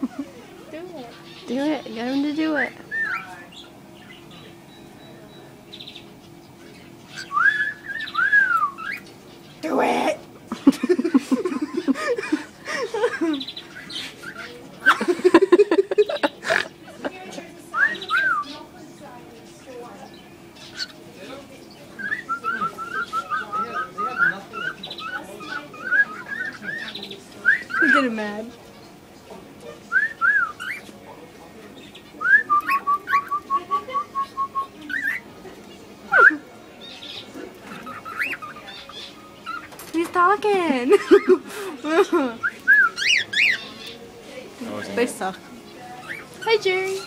Do it. Do it. Get him to do it. Do it. You're getting mad. He's talking. They suck. Hi, Jerry.